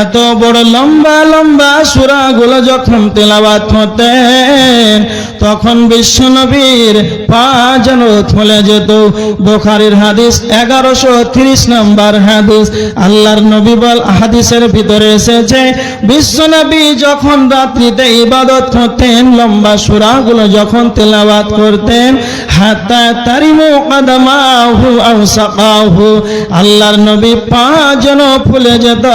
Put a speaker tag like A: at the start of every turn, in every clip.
A: এত বড় লম্বা লম্বা সূরাগুলো যখন তেলাওয়াত করতেন তখন বিশ্বনবীর পা যেন থলে যেত। বুখারীর হাদিস 1130 নম্বর হাদিস। আল্লাহর নবী বল হাদিসের ভিতরে এসেছে বিশ্বনবী যখন রাত্রিতে ইবাদত করতেন লম্বা সূরাগুলো যখন তেলাওয়াত করতেন হাত্তা তারিমু কদমাহু আও সাকাহু, আল্লাহর নবী পা যেন ফুলে যেত।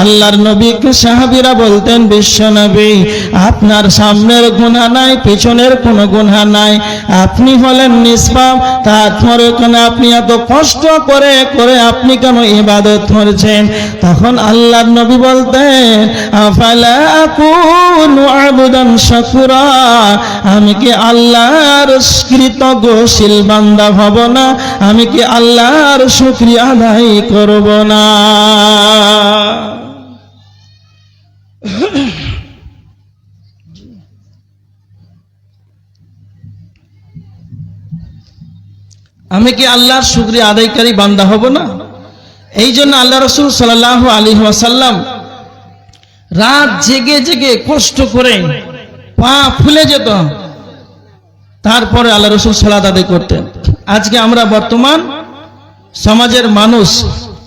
A: আল্লাহর নবীকে সাহাবীরা বলতেন বিশ্বনবী আপনার সামনের গুনাহ নাই, পিছনের কোনো গুনাহ নাই, আপনি হলেন নিষ্পাপ, তারপরে কেন আপনি এত কষ্ট করে করে আপনি কেন ইবাদত করছেন? তখন আল্লাহর নবী বলতেন আফালা আকুনু আবদান শাকুরা, আমি কি আল্লাহর কৃতজ্ঞশীল বান্দা হব না? আমি কি আল্লাহর শুকরিয়া আদায় করব না? আমি কি আল্লাহর শুকরিয়া আদায়কারী বান্দা হব না? এই জন্য আল্লাহ রাসূল সাল্লাল্লাহু আলাইহি ওয়াসাল্লাম রাত জেগে জেগে কষ্ট করে পা ফুলে যেত, তারপরে আল্লাহ রাসূল সালাত আদায় করতেন। আজকে আমরা বর্তমান সমাজের মানুষ,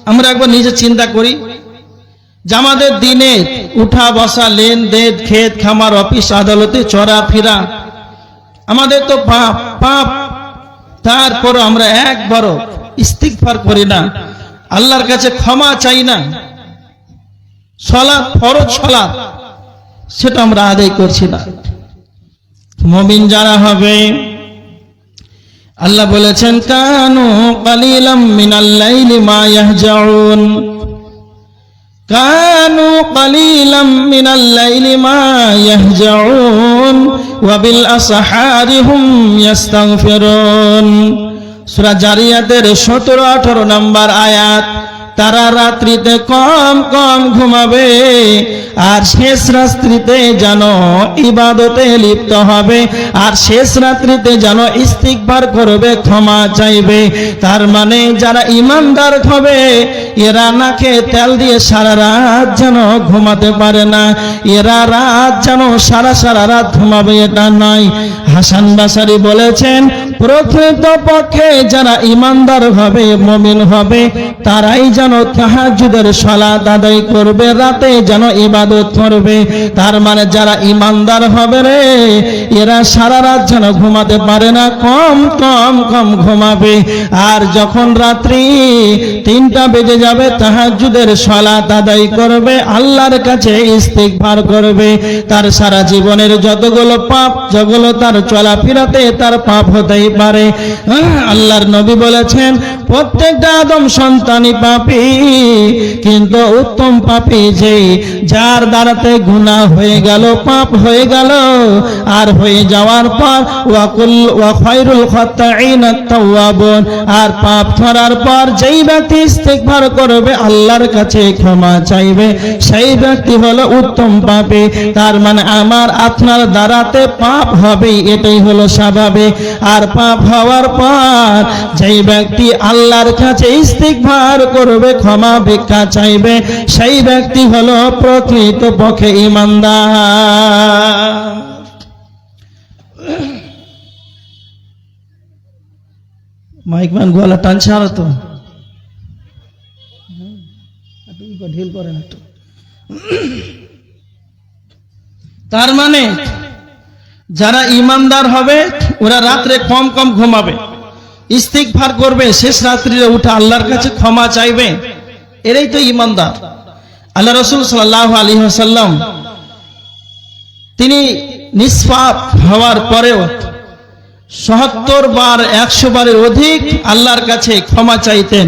A: আমরা একবার নিজে চিন্তা করি যে আমাদের দিনে উঠা বসা, লেনদেন, ক্ষেত খামার, অফিস আদালতে চলাফেরা, আমাদের তো পাপ পাপ। তারপর আমরা একবারও ইস্তিগফার করি না, আল্লাহর কাছে ক্ষমা চাই না। সালাত, ফরজ সালাত, সেটা আমরা আদায় করছি না। মুমিন যারা হবে, আল্লাহ বলেছেন কানু কালিলাম মিনাল লাইলি মা ইয়াহজাউন, কানু কালিলাম মিনাল লাইলি মা ইয়াহজাউন ওয়া বিল আসহারি হুম ইস্তাগফিরুন। সূরা জারিয়াতের 17-18 নম্বর আয়াত। তারা রাত্রিতে কম কম ঘুমাবে আর শেষ রাত্রিতে যেন ইবাদতে লিপ্ত হবে, আর শেষ রাত্রিতে যেন ইস্তিগফার করবে, ক্ষমা চাইবে। তার মানে যারা ঈমানদার হবে এরা নাকে তেল দিয়ে সারা রাত যেন ঘুমাতে পারে না, এরা রাত যেন সারা রাত ঘুমাবে এটা নয়। হাসান বাসারী বলেছেন প্রকৃত পক্ষে যারা ঈমানদার হবে, মুমিন হবে, তারাই যেন তাহাজ্জুদের সালাত আদায় করবে, রাতে যেন ইবাদত করবে। তার মানে যারা ঈমানদার হবে রে, এরা সারা রাত যেন ঘুমাতে পারে না, কম কম কম ঘুমাবে। আর যখন রাত্রি 3টা বেজে যাবে তাহাজ্জুদের সালাত আদায় করবে, আল্লাহর কাছে ইস্তিগফার করবে। তার সারা জীবনের যতগুলো পাপ, যতগুলো তার চলাফেরাতে তার পাপ হতেই পারে। আল্লাহর নবী বলেছেন প্রত্যেকটা আদম সন্তানই পাপী, কিন্তু উত্তম পাপী যে যার দ্বারাতে গুনাহ হয়ে গেল, পাপ হয়ে গেল, আর হয়ে যাওয়ার পর ওয়া খায়রুল খাত্তাইনা আত-তাওয়াবুন, আর পাপ করার পর যেই ব্যক্তি ইস্তিগফার করবে, আল্লাহর কাছে ক্ষমা চাইবে, সেই ব্যক্তি হলো উত্তম পাপী। তার মানে আমার আপনার দ্বারাতে পাপ হবে, এটাই হলো স্বাভাবিক। আর পাপ হওয়ার পর যেই ব্যক্তি আল্লাহর কাছে ইস্তিগফার করবে, ক্ষমা ভিক্ষা চাইবে, সেই ব্যক্তি হলো প্রকৃত পক্ষে ঈমানদার। মাইকম্যান গলা টানছে আর তো ঢিল করে না। তার মানে যারা ঈমানদার হবে ওরা রাত্রে কম কম ঘুমাবে, ইস্তিগফার করবে, শেষ রাত্রিরে উঠে আল্লাহর কাছে ক্ষমা চাইবে, এরাই তো ঈমানদার। আল্লাহ রাসূল সাল্লাল্লাহু আলাইহি ওয়াসাল্লাম তিনি নিষ্পাপ হওয়ার পরেও ৭০ বার ১০০ বারের অধিক আল্লাহর কাছে ক্ষমা চাইতেন,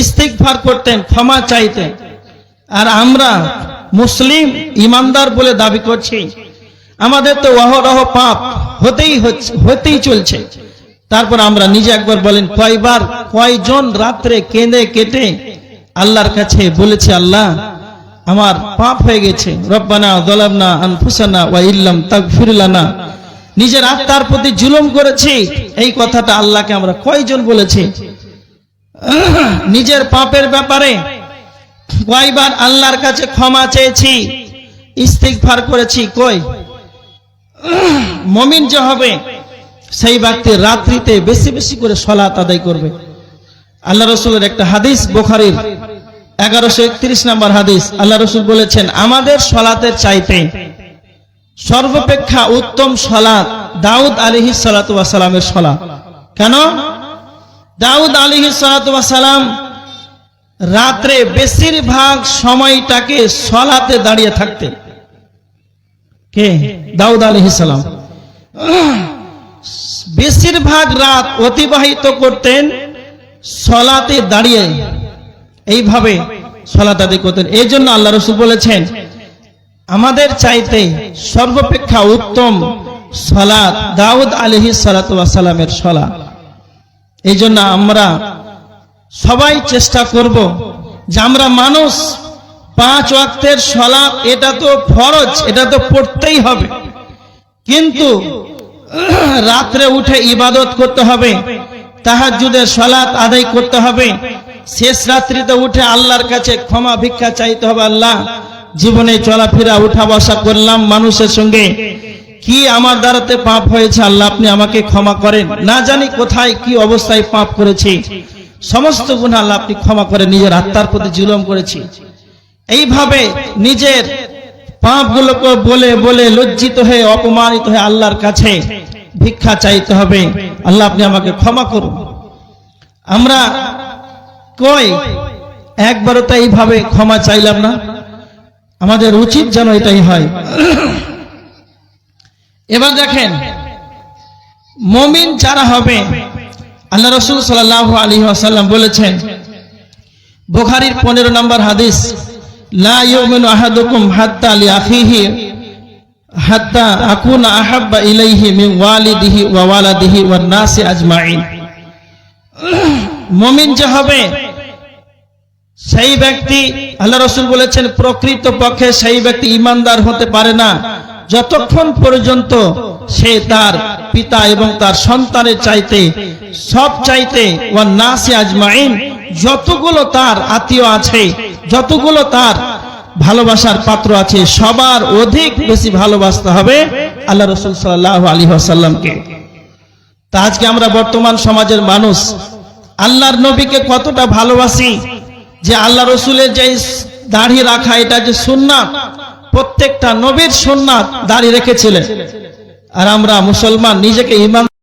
A: ইস্তিগফার করতেন, ক্ষমা চাইতেন। আর আমরা মুসলিম ঈমানদার বলে দাবি করছি, আমাদের তো অহরহ পাপ হতেই চলছে। তারপর আমরা নিজে একবার বলেন কয়বার কয়জন রাত্রে কেঁদে কেটে আল্লাহর কাছে বলেছে আল্লাহ আমার পাপ হয়ে গেছে, রব্বানা যালামনা আনফুসানা ওয়া ইল্লাম তাগফির লানা, নিজের আত্মার প্রতি জুলুম করেছি, এই কথাটা আল্লাহকে আমরা কয়জন বলেছি? নিজের পাপের ব্যাপারে কয়বার আল্লাহর কাছে ক্ষমা চেয়েছি, ইস্তিগফার করেছি? কই? মুমিন যে হবে সেই ব্যক্তি রাত্রিতে বেশি বেশি করে সালাত আদায় করবে। আল্লাহ রাসূলের একটা হাদিস, বুখারীর 1131 নম্বর হাদিস, আল্লাহ রাসূল বলেছেন, আমাদের সালাতের চাইতে সর্বাপেক্ষা উত্তম সালাত দাউদ আলাইহিস সালাতু ওয়াস সালামের সালাত। কেন? দাউদ আলাইহিস সালাতু ওয়াস সালাম রাত্রে বেশিরভাগ সময়টাকে সালাতে দাঁড়িয়ে থাকতেন। কে? দাউদ আলাইহিস সালাম বেশিরভাগ রাত অতিবাহিত করতেন সালাতে দাঁড়িয়ে, এইভাবে সালাত আদায় করতেন। এই জন্য আল্লাহ রাসূল বলেছেন, আমাদের চাইতে সর্বাপেক্ষা উত্তম সালাত দাউদ আলাইহিস সালাতু ওয়াস সালামের সালাত। এই জন্য আমরা সবাই চেষ্টা করব যে আমরা মানুষ 5 ওয়াক্তের সালাত এটা তো ফরজ, এটা তো পড়তেই হবে, কিন্তু রাত্রে উঠে ইবাদত করতে হবে, তাহাজ্জুদের সালাত আদায় করতে হবে, শেষ রাত্রিতে উঠে আল্লাহর কাছে ক্ষমা ভিক্ষা চাইতে হবে। আল্লাহ, জীবনে চলাফেরা উঠা বসা করলাম মানুষের সঙ্গে, কি আমার দ্বারাতে পাপ হয়েছে, আল্লাহ আপনি আমাকে ক্ষমা করেন, না জানি কোথায় কি অবস্থায় পাপ করেছি, সমস্ত গুনাহ আল্লাহ আপনি ক্ষমা করেন, নিজের আত্মার প্রতি জুলুম করেছি। এইভাবে নিজের পাপগুলোকে বলে বলে লজ্জিত হয়ে অপমানিত হয়ে আল্লাহর কাছে ভিক্ষা চাইতে হবে, আল্লাহ আপনি আমাকে ক্ষমা করুন। আমরা কই একবারও তো এইভাবে ক্ষমা চাইলাম না, আমাদের উচিত যেন এটাই হয়। এবার দেখেন, মুমিন যারা হবে, আল্লাহ রাসূল সাল্লাল্লাহু আলাইহি ওয়াসাল্লাম বলেছেন, বুখারীর 15 নম্বর হাদিস, লা ইউমিনু আহাদুকুম হাত্তা লিআখিহি হাত্তা আকুনা আহাব্বা ইলাইহি মিন ওয়ালিদিহি ওয়া ওয়ালাদিহি ওয়ান নাসি আজমাইন। মুমিন যে হবে সেই ব্যক্তি, আল্লাহ রাসূল বলেছেন, প্রকৃত পক্ষে সেই ব্যক্তি ঈমানদার হতে পারে না যতক্ষণ পর্যন্ত সে তার পিতা এবং তার সন্তানের চাইতে, সব চাইতে, ওয়ান নাসি আজমাইন, যতগুলো তার আত্মীয় আছে, যতগুলো তার ভালোবাসার পাত্র আছে, সবার অধিক বেশি ভালোবাসতে হবে আল্লাহ রাসূল সাল্লাল্লাহু আলাইহি ওয়াসাল্লামকে। তা আজকে আমরা বর্তমান সমাজের মানুষ আল্লাহর নবীকে কতটা ভালোবাসি, যে আল্লাহ রাসূলের যে দাড়ি রাখা, এটা যে সুন্নাত, প্রত্যেকটা নবীর সুন্নাত দাড়ি রেখেছিলেন, আর আমরা মুসলমান নিজেকে ঈমান